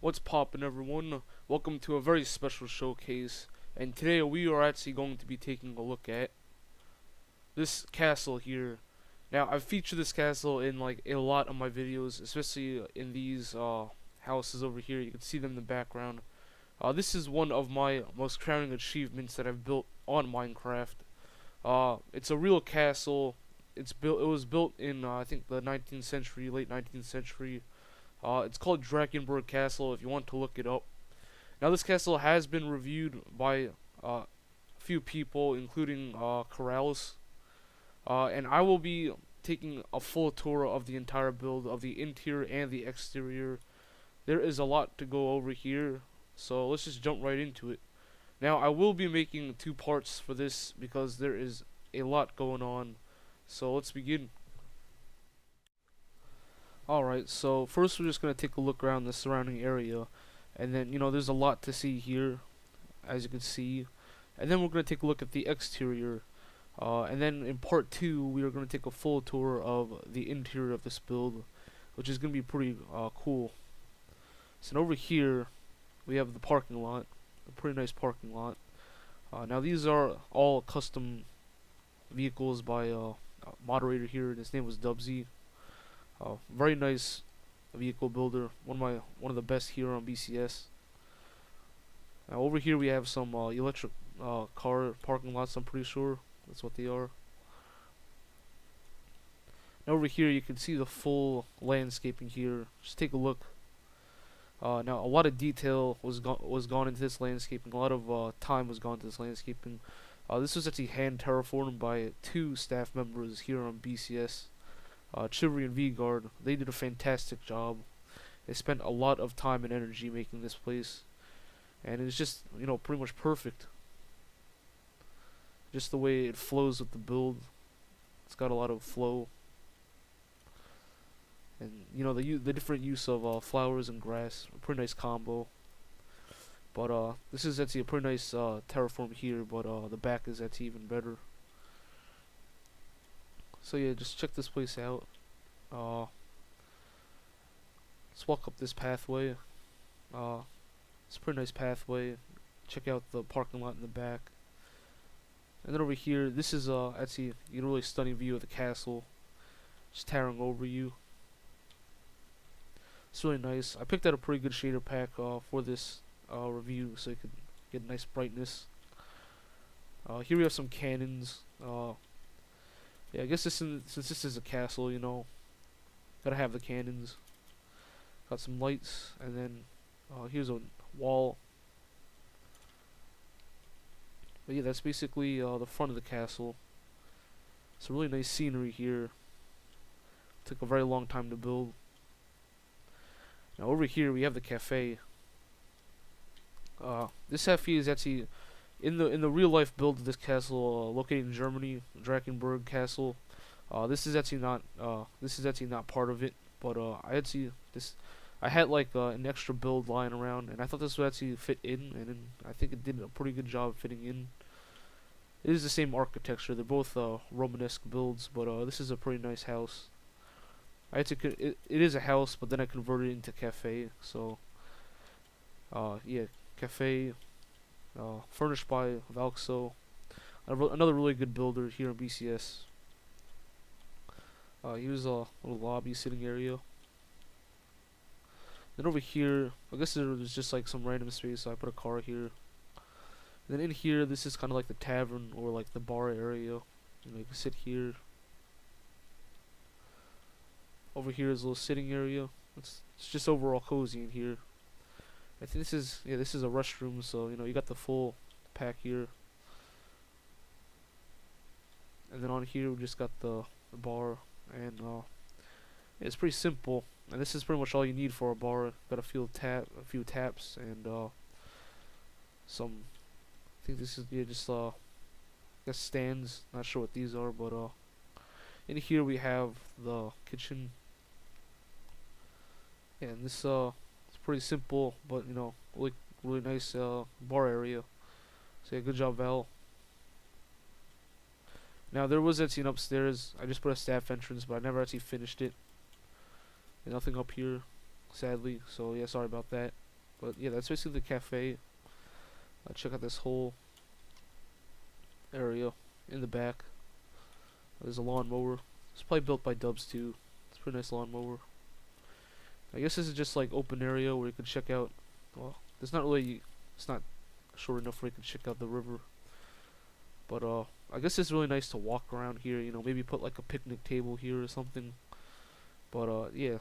What's poppin', everyone? Welcome to a very special showcase, and today we are actually going to be taking a look at this castle here. Now, I've featured this castle in like a lot of my videos, especially in these houses over here. You can see them in the background. This is one of my most crowning achievements that I've built on Minecraft. It's a real castle. It was built in I think the 19th century, late 19th century. It's called Drachenburg Castle if you want to look it up. Now this castle has been reviewed by a few people, including Corrales. And I will be taking a full tour of the entire build, of the interior and the exterior. There is a lot to go over here, so let's just jump right into it. Now I will be making two parts for this because there is a lot going on. So let's begin. Alright, so first we're just going to take a look around the surrounding area. And then, there's a lot to see here, as you can see. And then we're going to take a look at the exterior. And then in part 2, we are going to take a full tour of the interior of this build, which is going to be pretty cool. So over here, we have the parking lot, a pretty nice parking lot. Now these are all custom vehicles by a moderator here, and his name was Dubsy. Very nice vehicle builder, one of the best here on BCS. Now over here we have some electric car parking lots. I'm pretty sure that's what they are. Now over here you can see the full landscaping here. Just take a look. Now a lot of detail was gone into this landscaping. A lot of time was gone into this landscaping. This was actually hand terraformed by two staff members here on BCS. Chivery and Vegard. They did a fantastic job. They spent a lot of time and energy making this place, and it's just pretty much perfect. Just the way it flows with the build, it's got a lot of flow, and the different use of flowers and grass, a pretty nice combo. But this is actually a pretty nice terraform here, but the back is actually even better. So yeah, just check this place out. Let's walk up this pathway. It's a pretty nice pathway. Check out the parking lot in the back. And then over here, this is actually a really stunning view of the castle, just towering over you. It's really nice. I picked out a pretty good shader pack for this review, so you could get nice brightness. Here we have some cannons. Yeah, I guess since this is a castle, gotta have the cannons. Got some lights, and then here's a wall. But yeah, that's basically the front of the castle. It's a really nice scenery here. Took a very long time to build. Now over here we have the cafe. This cafe is actually in the real life build of this castle, located in Germany, Drachenburg Castle. This is actually not part of it, but I had like an extra build lying around, and I thought this would actually fit in, and I think it did a pretty good job fitting in. It is the same architecture. They're both Romanesque builds, but this is a pretty nice house. It is a house, but then I converted it into cafe. So yeah, cafe. Furnished by Valxo, another really good builder here in BCS. Here's a little lobby sitting area. Then over here, I guess there's just like some random space, so I put a car here. And then in here, this is kind of like the tavern or like the bar area. You can sit here. Over here is a little sitting area. It's just overall cozy in here. I think this is a restroom, so you got the full pack here. And then on here we just got the bar, and it's pretty simple. And this is pretty much all you need for a bar. Got a few taps, and some. I think this is just I guess stands. Not sure what these are, but in here we have the kitchen. And this it's pretty simple, but really nice bar area. So yeah, good job, Val. Now there was that scene upstairs. I just put a staff entrance, but I never actually finished it. And nothing up here, sadly. So yeah, sorry about that. But yeah, that's basically the cafe. Check out this whole area in the back. There's a lawnmower. It's probably built by Dubs too. It's a pretty nice lawnmower. I guess this is just like open area where you can check out. Well, there's not really. It's not short enough where you can check out the river. But I guess it's really nice to walk around here. You know, maybe put like a picnic table here or something. But yeah,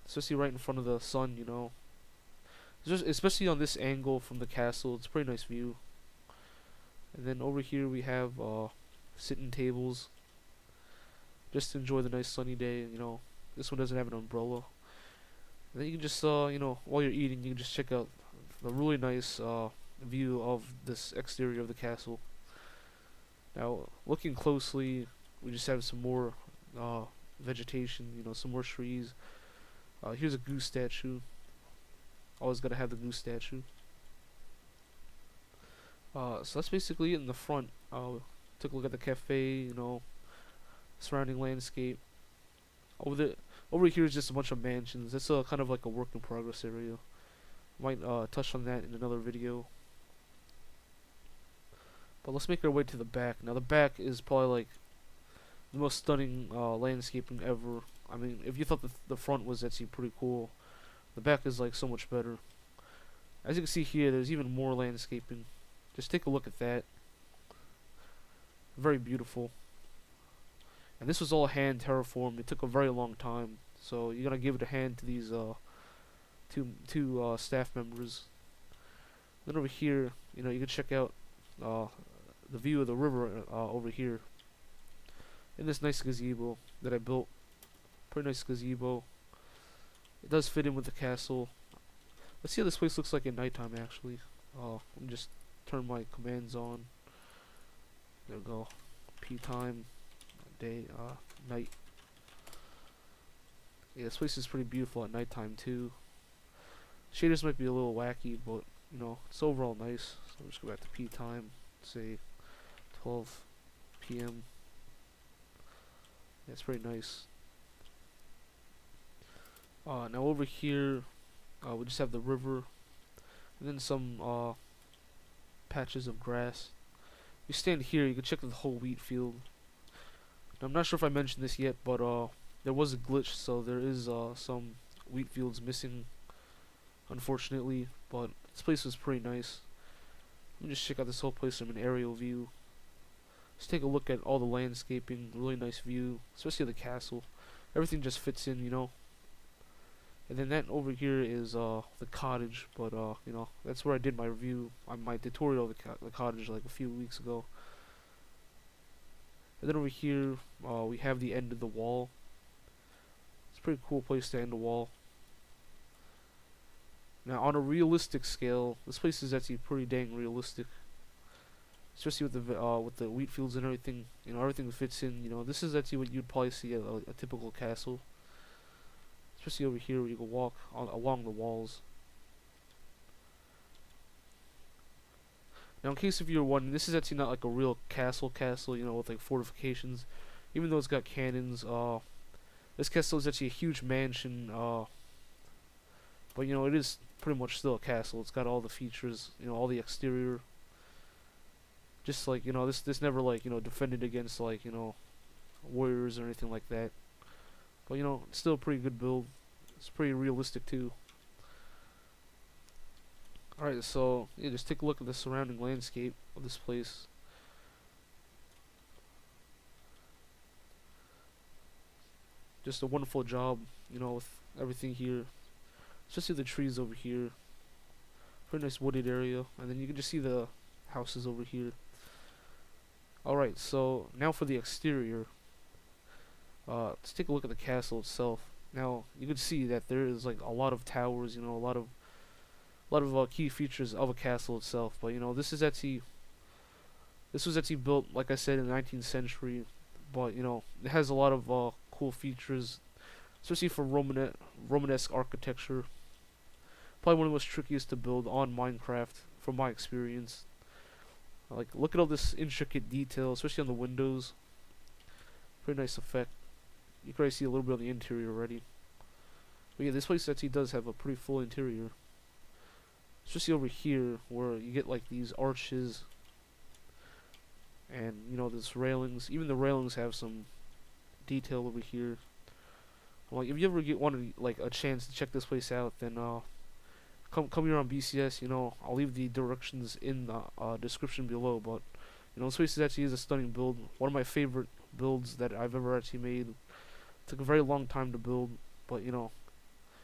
especially right in front of the sun. You know, just especially on this angle from the castle, it's a pretty nice view. And then over here we have sitting tables, just to enjoy the nice sunny day. You know, this one doesn't have an umbrella. And then you can just you know, while you're eating, you can just check out the really nice view of this exterior of the castle. Now, looking closely, we just have some more vegetation, you know, some more trees. Here's a goose statue. Always gotta have the goose statue. So that's basically it in the front. Took a look at the cafe, you know, surrounding landscape. Over here is just a bunch of mansions. It's kind of like a work in progress area. Might touch on that in another video. But let's make our way to the back. Now the back is probably like the most stunning landscaping ever. I mean, if you thought the front was actually pretty cool, the back is like so much better. As you can see here, there's even more landscaping. Just take a look at that. Very beautiful. And this was all hand terraformed. It took a very long time. So you gotta give it a hand to these two staff members. Then over here, you know, you can check out the view of the river over here. In this nice gazebo that I built. Pretty nice gazebo. It does fit in with the castle. Let's see how this place looks like at nighttime actually. Let me just turn my commands on. There we go. P time, day, night. Yeah, this place is pretty beautiful at nighttime too. Shaders might be a little wacky, but you know, it's overall nice. So I'll just go back to P time, say 12 p.m. Yeah, it's pretty nice. Now over here, we just have the river, and then some patches of grass. If you stand here, you can check the whole wheat field. Now, I'm not sure if I mentioned this yet, but there was a glitch, so there is some wheat fields missing, unfortunately. But this place was pretty nice. Let me just check out this whole place from an aerial view. Let's take a look at all the landscaping. Really nice view, especially the castle. Everything just fits in, you know. And then that over here is the cottage, but you know, that's where I did my review on my tutorial of the cottage like a few weeks ago. And then over here we have the end of the wall. It's a pretty cool place to end a wall. Now on a realistic scale, this place is actually pretty dang realistic, especially with the wheat fields and everything. You know, everything fits in. You know, this is actually what you'd probably see at a typical castle. Especially over here where you can walk along the walls. Now in case if you're wondering, this is actually not like a real castle, you know, with like fortifications. Even though it's got cannons, this castle is actually a huge mansion, but you know, it is pretty much still a castle. It's got all the features, you know, all the exterior. Just like, you know, this never like, you know, defended against like, you know, warriors or anything like that. But you know, it's still a pretty good build. It's pretty realistic too. Alright, so yeah, just take a look at the surrounding landscape of this place. Just a wonderful job, you know, with everything here. Especially the trees over here. Pretty nice wooded area. And then you can just see the houses over here. Alright, so now for the exterior. Let's take a look at the castle itself. Now you can see that there is like a lot of towers, you know, a lot of key features of a castle itself. But you know, this was actually built, like I said, in the 19th century. But you know, it has a lot of cool features, especially for Romanesque architecture. Probably one of the most trickiest to build on Minecraft, from my experience. Like, look at all this intricate detail, especially on the windows. Pretty nice effect. You can already see a little bit of the interior already. But yeah, this place actually does have a pretty full interior. especially over here where you get like these arches and this railings. Even the railings have some detail over here. Like if you ever get like a chance to check this place out, then come here on BCS. I'll leave the directions in the description below. But this place is a stunning build. One of my favorite builds that I've ever actually made. It took a very long time to build, but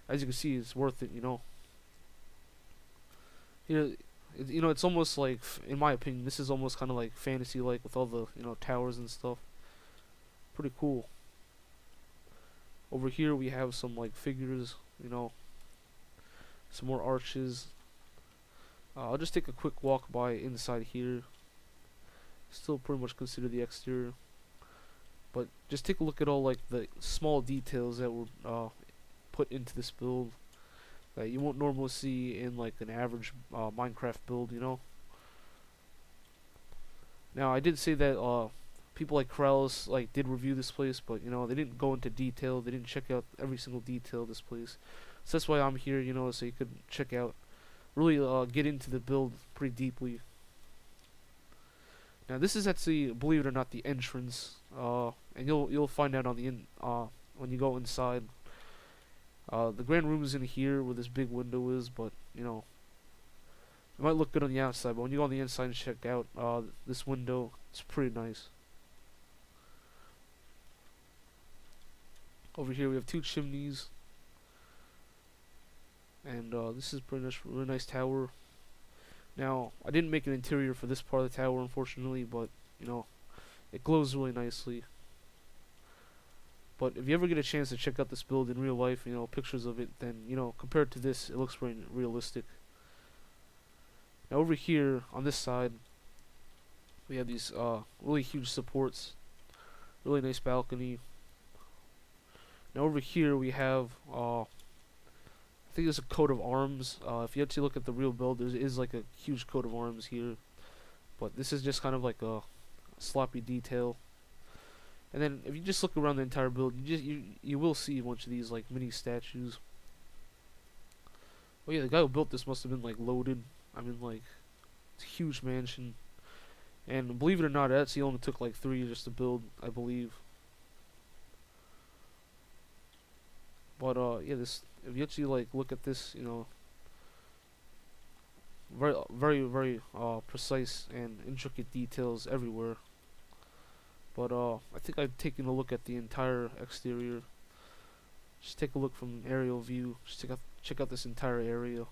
as you can see, it's worth it. It's almost like, in my opinion, this is almost kind of like fantasy, like with all the towers and stuff. Pretty cool. Over here we have some like figures, some more arches. I'll just take a quick walk by inside here. Still pretty much consider the exterior, but just take a look at all like the small details that were put into this build that you won't normally see in like an average Minecraft build. Now I did say that people like Krellis like did review this place, but they didn't go into detail. They didn't check out every single detail of this place. So that's why I'm here, so you could check out, really get into the build pretty deeply. Now this is actually, believe it or not, the entrance, and you'll find out on the when you go inside. The grand room is in here where this big window is, but it might look good on the outside, but when you go on the inside and check out this window, it's pretty nice. Over here we have 2 chimneys, and this is pretty much really nice tower. Now I didn't make an interior for this part of the tower, unfortunately, but it glows really nicely. But if you ever get a chance to check out this build in real life, pictures of it, then compared to this, it looks very realistic. Now over here on this side, we have these really huge supports, really nice balcony. Now over here we have I think there's a coat of arms. If you actually look at the real build, there is like a huge coat of arms here, but this is just kind of like a sloppy detail. And then if you just look around the entire build, you will see a bunch of these like mini statues. Oh yeah, the guy who built this must have been like loaded. I mean, like, it's a huge mansion, and believe it or not, it actually only took like 3 years to build, I believe. But yeah, this, if you actually like look at this, very very precise and intricate details everywhere. But I think I've taken a look at the entire exterior. Just take a look from an aerial view. Just check out this entire area.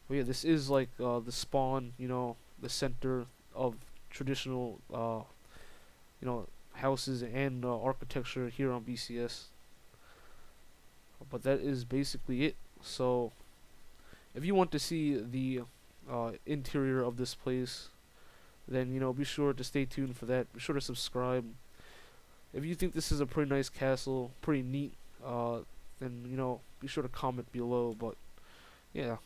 But yeah, this is like the spawn, the center of traditional houses and architecture here on BCS. But that is basically it. So if you want to see the interior of this place, then be sure to stay tuned for that. Be sure to subscribe. If you think this is a pretty nice castle, pretty neat, then be sure to comment below. But yeah,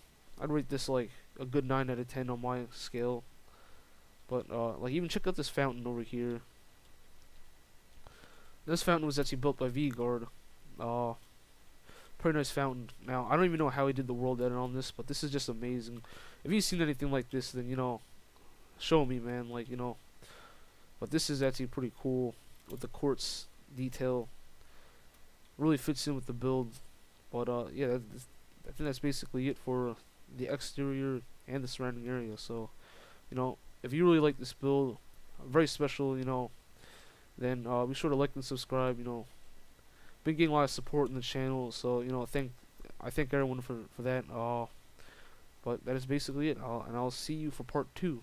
I'd rate this like a good 9 out of 10 on my scale. But like, even check out this fountain over here. This fountain was actually built by Vegard. Pretty nice fountain. Now I don't even know how he did the world edit on this, but this is just amazing. If you've seen anything like this, then show me, man. Like, but this is actually pretty cool with the quartz detail. Really fits in with the build. But yeah, I think that's basically it for the exterior and the surrounding area. So if you really like this build, very special, then be sure to like and subscribe. Been getting a lot of support in the channel, so I thank everyone for that. But that is basically it. And I'll see you for part 2.